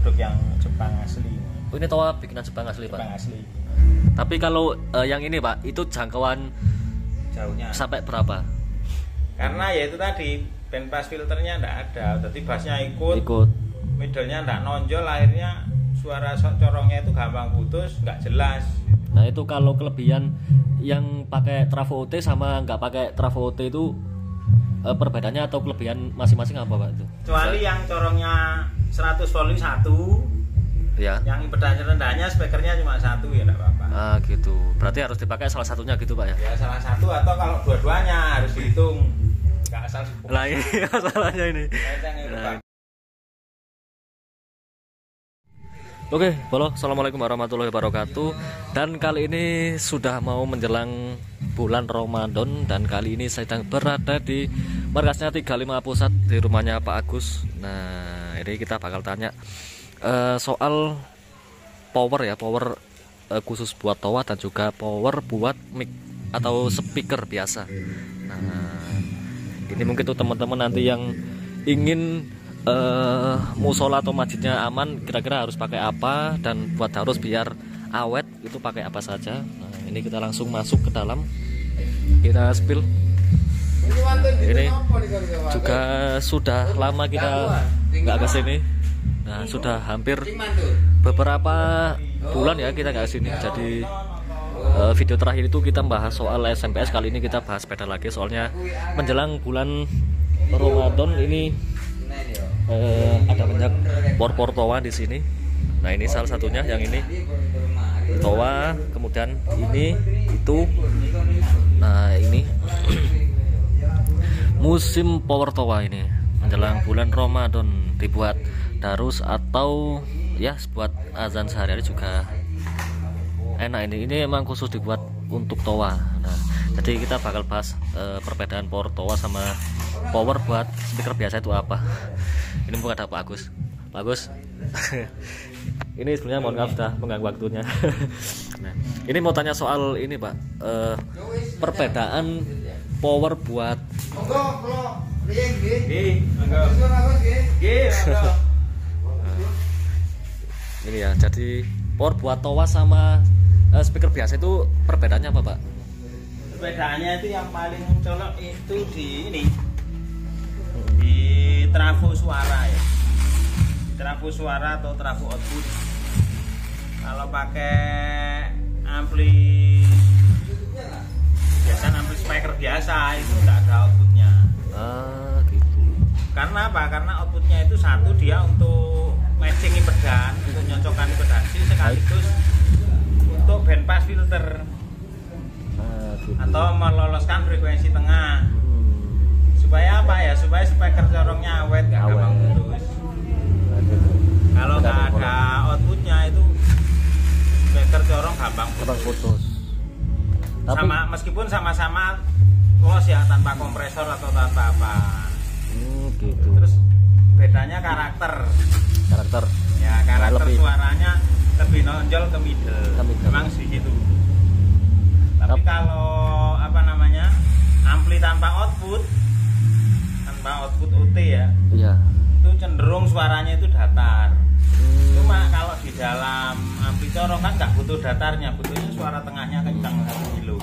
produk yang Jepang asli. Oh, ini toa bikinan Jepang asli, Pak. Jepang asli. Tapi kalau yang ini, Pak, itu jangkauan Jauhnya sampai berapa? Karena ya itu tadi band pass filternya enggak ada, jadi bassnya ikut. Middle-nya enggak nonjol, akhirnya suara corongnya itu gampang putus, enggak jelas. Nah, itu kalau kelebihan yang pakai trafo OT sama nggak pakai trafo OT itu perbedaannya atau kelebihan masing-masing apa, Pak? Itu Kecuali yang corongnya 100 volt 1, ya. yang impedansi rendahnya speakernya cuma 1 ya enggak apa-apa. Ah, gitu. Berarti harus dipakai salah satunya gitu, Pak ya? Ya salah satu atau kalau dua-duanya harus dihitung. Enggak asal. Lah ini masalahnya ini. Nah. Oke, halo, assalamualaikum warahmatullahi wabarakatuh. Dan kali ini sudah mau menjelang bulan Ramadan, dan kali ini saya sedang berada di markasnya 35 Pusat di rumahnya Pak Agus. Nah, ini kita bakal tanya soal power ya, power khusus buat toa dan juga power buat mic atau speaker biasa. Nah, ini mungkin tuh teman-teman nanti yang ingin musola atau masjidnya aman, kira-kira harus pakai apa, dan buat harus biar awet itu pakai apa saja. Nah, ini kita langsung masuk ke dalam, kita spill. Ini juga sudah lama kita nggak ke sini. Nah, sudah hampir beberapa bulan ya kita nggak ke sini. Jadi video terakhir itu kita bahas soal SMPS, kali ini kita bahas sepeda lagi, soalnya menjelang bulan Ramadan ini ada banyak por toa di sini. Nah, ini salah satunya, yang ini toa, kemudian ini itu. Nah, ini musim power toa ini menjelang bulan Ramadan, dibuat darus atau ya buat azan sehari-hari juga enak. Ini emang khusus dibuat untuk toa. Nah, jadi kita bakal bahas perbedaan power toa sama power buat speaker biasa itu apa. Ini bukan ada Pak Agus. Pak Agus. Ini sebenarnya mohon maaf sudah mengganggu waktunya. Nah, ini mau tanya soal ini, Pak. Perbedaan power buat ini ya. Jadi power buat toa sama speaker biasa itu perbedaannya apa, Pak? Perbedaannya itu yang paling colok itu di ini, di trafo suara ya, trafo suara atau trafo output. Kalau pakai ampli biasa, ampli speaker biasa itu enggak ada outputnya. Ah, gitu. Karena apa? Karena outputnya itu satu, dia untuk matching impedan, untuk nyocokkan impedansi, sekaligus untuk band pass filter. Gitu. Atau meloloskan frekuensi tengah. Supaya apa ya? Supaya speaker corongnya awet, gak gampang putus. Kalau nggak ada outputnya itu speaker corong gampang putus. Sama, meskipun sama-sama close ya, tanpa kompresor atau tanpa apa. Gitu. Terus bedanya karakter. Ya, karakter suaranya lebih nonjol ke middle. Memang sih gitu. Tapi kalau apa namanya, ampli tanpa output OT ya, iya, itu cenderung suaranya itu datar. Cuma kalau di dalam ampli corong kan nggak butuh datarnya, butuhnya suara tengahnya kencang 1 kilo.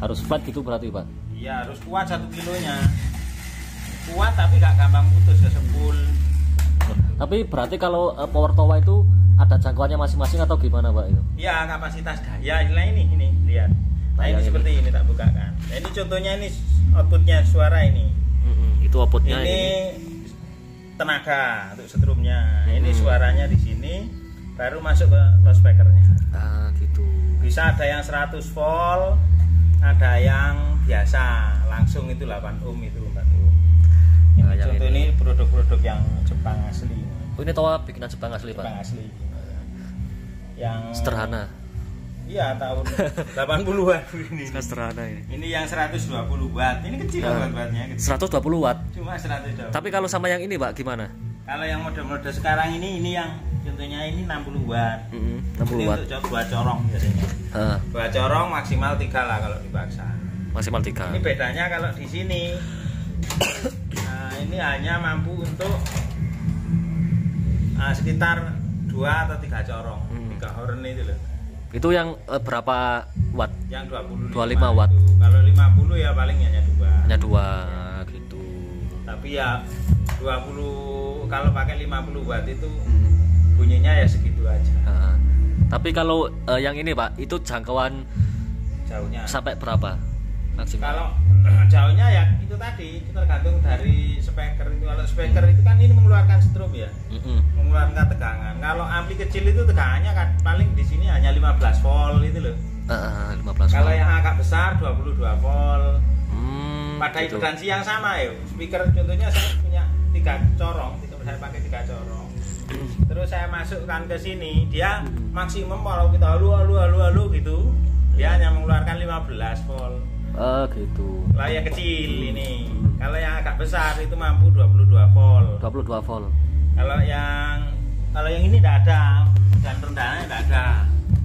Harus flat gitu berarti, Pak? Iya, harus kuat 1 kilonya. Kuat tapi nggak gampang putus ya, sepul. Tapi berarti kalau power toa itu ada jangkauannya masing-masing atau gimana, Pak? Iya, kapasitas daya. Nah, ini lihat. Nah, ini seperti ini tak bukakan. Nah, ini contohnya, ini outputnya suara ini. Itu outputnya ini tenaga untuk setrumnya. Ini suaranya di sini, baru masuk ke loudspeakernya. Ah, gitu. Bisa ada yang 100 volt, ada yang biasa langsung itu 8 ohm, itu 4 ohm. Ini contoh ini produk-produk yang Jepang asli. Oh, ini toa bikinan Jepang asli, Pak? Jepang asli. Yang sederhana. Iya, tahun 80-an ini. Sederhana ini. Ini yang 120 watt. Ini kecil watt-wattnya. 120 watt. Cuma 120. Tapi kalau sama yang ini, Pak, gimana? Kalau yang model-model sekarang ini yang contohnya ini 60 watt. 60 watt. Untuk buat corong biasanya. Buat corong maksimal 3 lah kalau dipaksa. Maksimal 3. Ini bedanya kalau di sini. Nah, ini hanya mampu untuk sekitar 2 atau 3 corong, 3 horn itu loh. Itu yang berapa watt? Yang 25 watt. Itu. Kalau 50 ya paling hanya 2. Hanya 2 gitu. Tapi ya 20 kalau pakai 50 watt itu bunyinya ya segitu aja. Tapi kalau yang ini Pak, itu jangkauan jauhnya sampai berapa maksimal? Kalau jauhnya ya itu tadi, itu tergantung dari speaker itu. Kalau speaker itu kan ini mengeluarkan strom ya, mengeluarkan tegangan. Kalau ampli kecil itu tegangannya kan paling di sini hanya 15 volt itu loh. 15 Kalau volt. yang agak besar 22 volt. Pada Gitu. impedansi yang sama ya. Speaker contohnya saya punya 3 corong, saya pakai 3 corong. Terus saya masukkan ke sini, dia maksimum kalau kita halo gitu, dia hanya mengeluarkan 15 volt. Gitu. Kalau yang kecil ini, kalau yang agak besar itu mampu 22 volt. 22 volt. Kalau yang ini tidak ada, dan rendahnya tidak ada.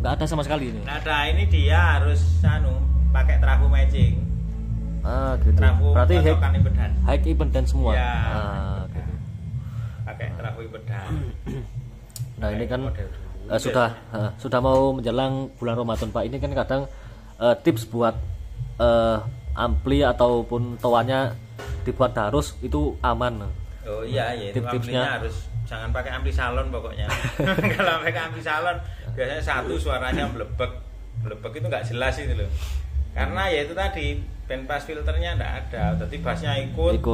Nggak ada sama sekali ini. Tidak ada, ini dia harus pakai trafo matching. Gitu. Trafo Berarti high high impedance semua. Ya, Gitu. pakai trafo impedance. Nah, ini kan sudah mau menjelang bulan Ramadan Pak. Ini kan kadang tips buat ampli ataupun toanya dibuat darus itu aman. Oh iya, ya itu Tip-tipsnya amplinya harus jangan pakai ampli salon pokoknya. Kalau pakai ampli salon biasanya satu suaranya blebek itu nggak jelas itu loh. Karena ya itu tadi bandpass filternya nggak ada, jadi bassnya ikut,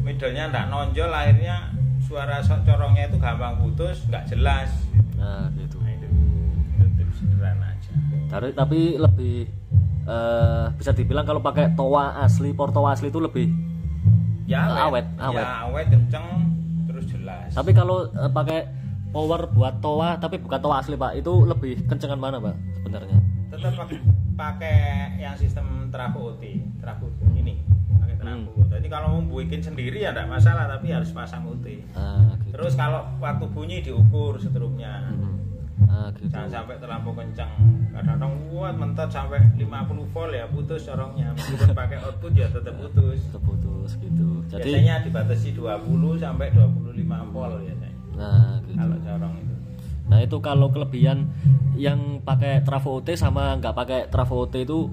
middle-nya nggak nonjol, akhirnya suara corongnya itu gampang putus, nggak jelas. Nah, gitu. Nah, itu tips sederhana aja. Tapi lebih bisa dibilang kalau pakai toa asli, port toa asli itu lebih awet. Ya, awet, kenceng, terus jelas. Tapi kalau pakai power buat toa tapi bukan toa asli Pak, itu lebih kencengan mana Pak sebenarnya? Tetap pakai yang sistem trafo OT, trafo ini pakai trafo. Jadi kalau mau bikin sendiri ya enggak masalah, tapi harus pasang OT. Gitu. Terus kalau waktu bunyi diukur setrumnya. Gitu. Jangan sampai terlampau kencang. Kadang-kadang kuat mentok sampai 50 volt ya putus corongnya. Meskipun pakai output ya tetap putus. Terputus gitu. Jadi biasanya dibatasi 20 sampai 25 volt biasanya. Gitu. Kalau corong itu. Nah, itu kalau kelebihan yang pakai trafo OT sama nggak pakai trafo OT itu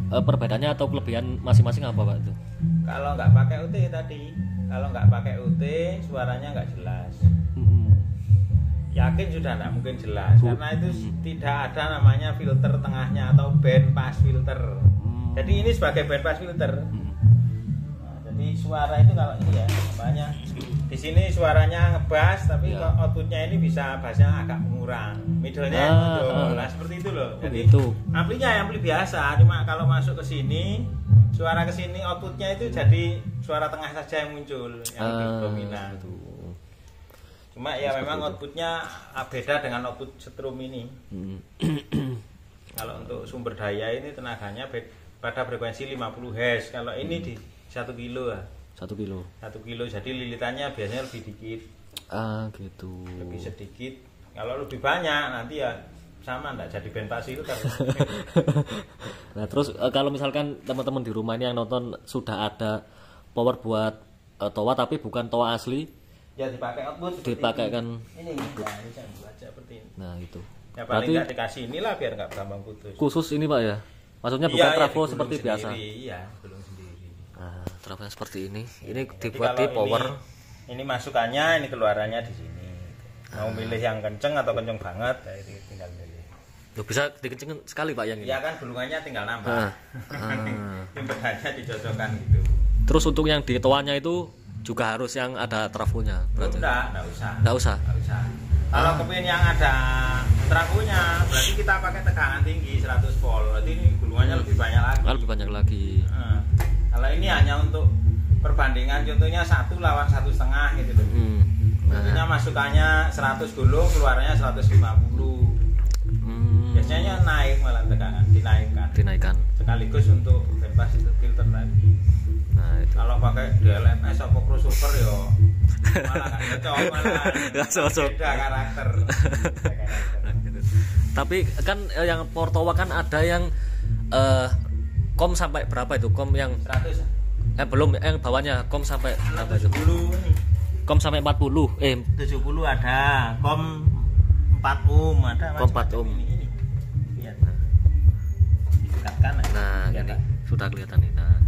perbedaannya atau kelebihan masing-masing apa Pak itu? Kalau nggak pakai OT tadi, kalau nggak pakai OT suaranya nggak jelas. Yakin sudah nggak mungkin jelas karena itu tidak ada namanya filter tengahnya atau band pass filter. Jadi ini sebagai band pass filter. Nah, jadi suara itu kalau ini ya namanya di sini suaranya ngebas tapi outputnya ini bisa bassnya agak mengurang, middle-nya lah seperti itu loh. Jadi amplinya ampli biasa, cuma kalau masuk ke sini suara ke sini outputnya itu jadi suara tengah saja yang muncul yang lebih dominan. Cuma ya memang outputnya beda dengan output setrum ini. Kalau untuk sumber daya ini tenaganya pada frekuensi 50 Hz. Kalau ini di 1 kilo ya. 1 kilo. 1 kilo, jadi lilitannya biasanya lebih dikit. Gitu. Lebih sedikit. Kalau lebih banyak nanti ya sama enggak jadi bandpass filter. Nah, terus kalau misalkan teman-teman di rumah ini yang nonton sudah ada power buat toa tapi bukan toa asli, ya dipakai output. Dipakaikan ini ya, ini saya baca seperti ini. Nah, itu. Ya paling enggak dikasih inilah biar enggak gampang putus. Khusus ini Pak ya. Maksudnya bukan trafo seperti sendiri, biasa. Iya, belum sendiri. Nah, trafonya seperti ini. Ini Jadi dibuat di power. Ini masukannya, ini keluarannya di sini. Mau milih yang kenceng atau kenceng banget, ya itu tinggal milih. Loh, bisa dikencengin sekali Pak yang ini. Iya kan gulungannya tinggal nambah. Impedannya dicocokkan gitu. Terus untuk yang di toanya itu juga harus yang ada trafonya berarti. Enggak usah. Enggak usah. Kalau kepingin yang ada trafonya, berarti kita pakai tegangan tinggi 100 volt. Berarti ini gulungannya lebih banyak lagi. Lebih banyak lagi. Kalau ini hanya untuk perbandingan, contohnya 1 lawan 1,5 gitu loh. Contohnya masukannya 100 gulung, keluarnya 150. Biasanya naik malah tegangan, dinaikkan. Sekaligus untuk bandpass itu filter tadi. Nah, itu. Kalau pakai DLMS atau crossover ya malah nggak cocok, malah beda karakter. Tapi kan yang portowa kan ada yang kom sampai berapa itu? Kom yang 100 belum, yang bawahnya kom sampai berapa itu? 70 ini. Kom sampai 40. 70 ada, kom 4 ohm ada macam-macam 4 ohm ini. Lihat. Dekatkan. Nah, ini sudah kelihatan nih. Nah,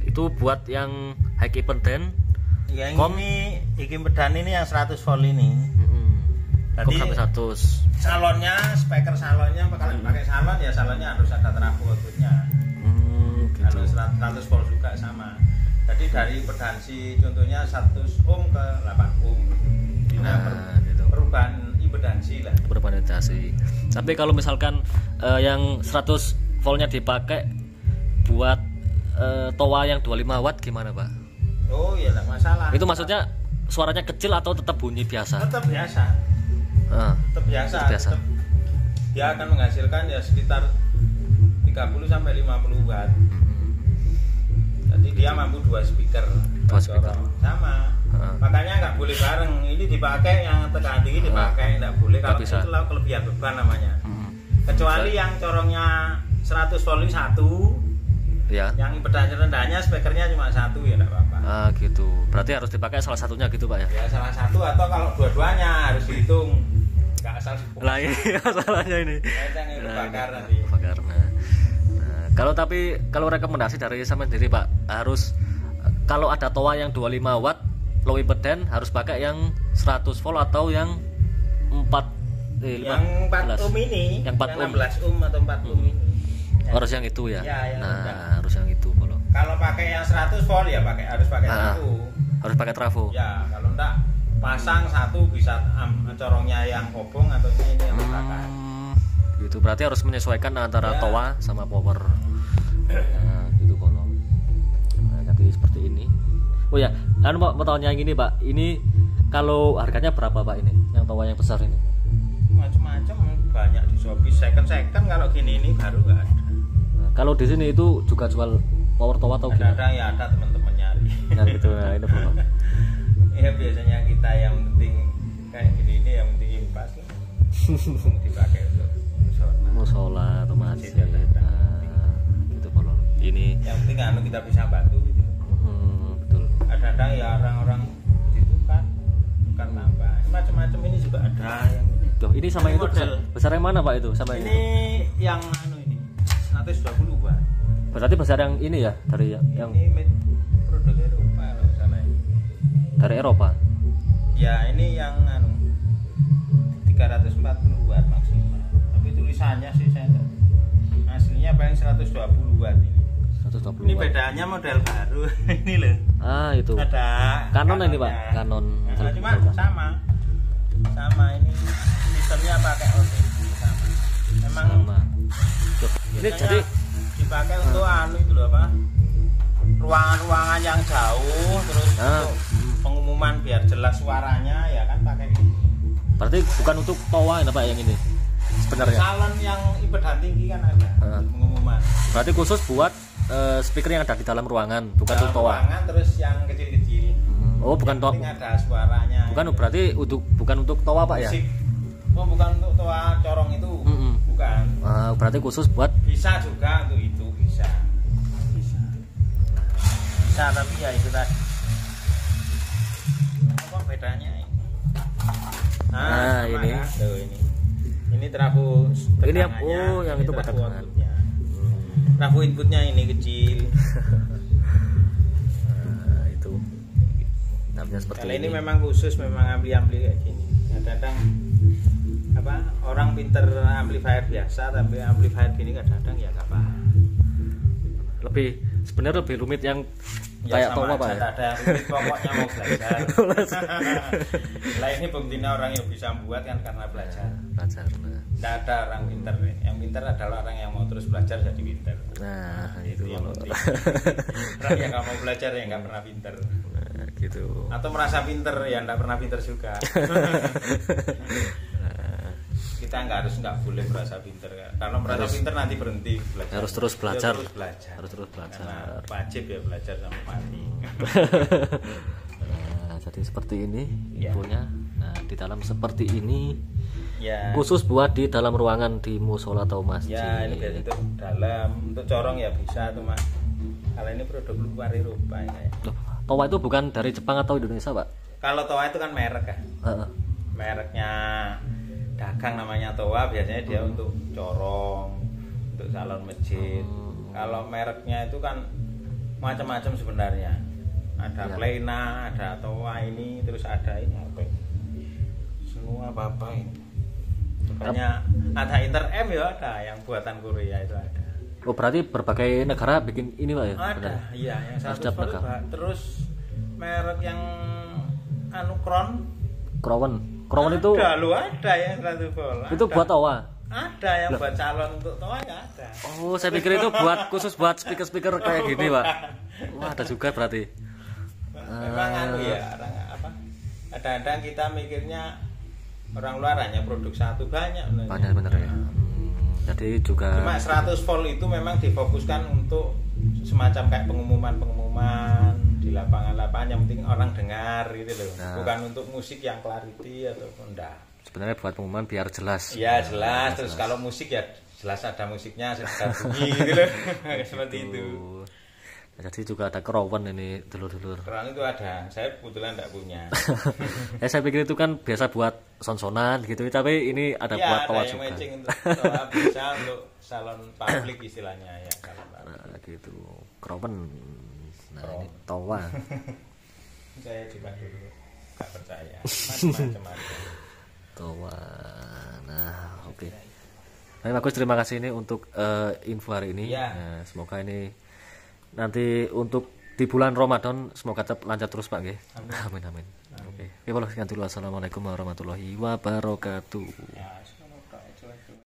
itu buat yang high impedance. Yang ini impedance ini yang 100 volt ini. Tadi sampai 100. Salonnya, speaker salonnya kalau pakai salon ya salonnya harus ada trafo outputnya. Gitu. Kalau 100 volt juga sama. Jadi dari impedansi contohnya 100 ohm ke 8 ohm. Gitu. Perubahan impedansi lah. Perubahan impedansi. Tapi kalau misalkan yang 100 voltnya dipakai buat toa yang 25 watt gimana, Pak? Oh iya, enggak masalah. Itu maksudnya suaranya kecil atau tetap bunyi biasa? Tetap biasa. Tetap biasa. Tetap, dia akan menghasilkan ya sekitar 30 sampai 50 watt. Jadi dia mampu 2 speaker. Sama. Makanya nggak boleh bareng. Ini dipakai yang tekan tinggi dipakai nggak boleh kalau itu kelebihan beban namanya. Kecuali yang corongnya 100 volt ini 1. Ya. Yang impedansi rendahnya speakernya cuma 1 ya enggak apa-apa. Gitu. Berarti harus dipakai salah satunya gitu, Pak ya? Ya salah satu atau kalau dua-duanya harus dihitung. Enggak asal sibuk. Lah ini masalahnya ini. Bakar nanti. Bakar. Nah, kalau rekomendasi dari sama sendiri, Pak, harus kalau ada toa yang 25 watt low impedance harus pakai yang 100 volt atau yang 4 ohm ini. Yang 4 ohm. 16 ohm atau 4 ohm ini. Harus yang itu ya. Harus yang itu kalau pakai yang 100 volt ya harus pakai trafo. Harus pakai trafo. Ya, kalau enggak pasang satu bisa corongnya yang kobong atau ini yang terbakar. Gitu. Berarti harus menyesuaikan antara toa sama power. Gitu kalau. Nah, jadi seperti ini. Oh ya, mau tanya yang ini, Pak. Ini kalau harganya berapa, Pak, ini? Yang toa yang besar ini? Macam-macam, banyak di Shopee. Second kalau gini ini baru enggak ada. Nah, kalau di sini itu juga jual power toa atau gimana? Ada ya, ada teman-teman nyari. Nah, gitu. Nah, ini berapa? Ya biasanya kita yang penting kayak gini ini yang penting impas lah. Dipakai untuk musola atau masjid. Gitu kalau ini yang penting kita bisa bantu gitu. Betul. Ada ya orang-orang itu kan bukan nambah macam-macam ini juga ada yang ini. Tuh, ini sama ini itu besar yang mana, Pak, itu? Sama ini yang ini 120 Pak. Berarti besar yang ini ya dari yang ini produk Eropa kalau salah. Dari Eropa. Ya, ini yang 340 watt maksimal. Tapi tulisannya sih saya enggak. Aslinya paling 120 watt ini. 120 ini watt. bedanya model baru. Ini loh. Itu. Ada Canon ini, Pak. Canon. Cuma sama ini sistemnya pakai OTG sama. Memang sama. Tuh, ini jadi dipakai untuk itu loh apa? Ruangan-ruangan yang jauh terus untuk pengumuman biar jelas suaranya ya kan pakai ini. Berarti bukan untuk toa ya, Pak, yang ini sebenarnya. Salon yang impedan tinggi kan ada pengumuman. Berarti khusus buat speaker yang ada di dalam ruangan, bukan untuk toa. Ruangan terus yang kecil-kecil. Oh, bukan toa. Ada suaranya. Bukan, berarti bukan untuk toa, Pak ya? Oh, bukan untuk toa corong itu. Bukan. Berarti khusus buat. Bisa juga untuk itu bisa. Bisa tapi ya itu tadi. Apa bedanya ini? Ini. Kan? Tuh, ini trafo. Ini yang itu pada trafo inputnya ini kecil. Itu namanya seperti ini. Ini memang khusus, memang ampli kayak gini. Kadang-kadang orang pinter amplifier biasa tapi amplifier gini kadang-kadang ya nggak paham. Sebenarnya lebih rumit yang kayak toa, Pak ya. Ada yang rumit, pokoknya mau belajar. Lah ini buktinya orang yang bisa buat kan karena belajar. Nggak ada orang pinter. Yang pinter adalah orang yang mau terus belajar jadi pinter. Nah, itu yang penting. Orang yang nggak mau belajar ya nggak pernah pinter. Gitu. Atau merasa pinter ya nggak pernah pinter juga. Kita nggak boleh merasa pinter kan. Kalau merasa pinter nanti berhenti belajar. Harus terus belajar. Harus terus belajar. Karena wajib ya belajar sampai mati. Nah, jadi seperti ini infonya. Nah, di dalam seperti ini ya. Khusus buat di dalam ruangan di musola atau masjid. Ya, ini biasa untuk dalam, untuk corong ya bisa tuh Mas. Kalau ini produk luar Eropa ya. Toa itu bukan dari Jepang atau Indonesia, Pak? Kalau Toa itu kan merek kan. mereknya dagang namanya Towa, biasanya dia untuk corong, untuk salon masjid. Kalau mereknya itu kan macam-macam sebenarnya. Ada Plena, ada Towa ini, terus ada ini apa? Semua apa ini. Makanya ada Inter M ya, ada yang buatan Korea itu ada. Oh berarti berbagai negara bikin ini Pak ya? Ada, iya yang satu volt. Terus merek yang Crown itu ada yang 100 volt. Itu buat Towa. Ada yang buat calon untuk Towa ya ada. Oh saya pikir itu khusus buat speaker kayak gini Pak. Wah ada juga berarti. Memang ya orang apa? Kadang-kadang kita mikirnya orang luar hanya produk satu banyak bener ya. Jadi juga cuma 100 volt itu memang difokuskan untuk semacam kayak pengumuman di lapangan-lapangan, yang penting orang dengar gitu loh. Bukan untuk musik yang clarity ataupun enggak. Sebenarnya buat pengumuman biar jelas. Iya jelas. Terus kalau musik ya jelas ada musiknya, sedang bunyi gitu loh. Seperti itu. Jadi juga ada Crown ini dulur-dulur. Crown itu ada, saya kebetulan enggak punya. Saya pikir itu kan biasa buat sonsonan gitu, tapi ini ada buat Towa juga. Iya, ada yang matching untuk Towa, bisa untuk salon publik istilahnya ya. Nah gitu, Crown. Nah ini Towa. Saya coba dulu, nggak percaya. Macam-macam. Towa. Nah oke. Baik bagus, terima kasih ini untuk info hari ini. Ya. Nah, semoga ini nanti untuk di bulan Ramadan semoga tetap lancar terus Pak nggih. Amin. Oke. Ya Allah sekian dulu. Assalamualaikum warahmatullahi wabarakatuh. Ya.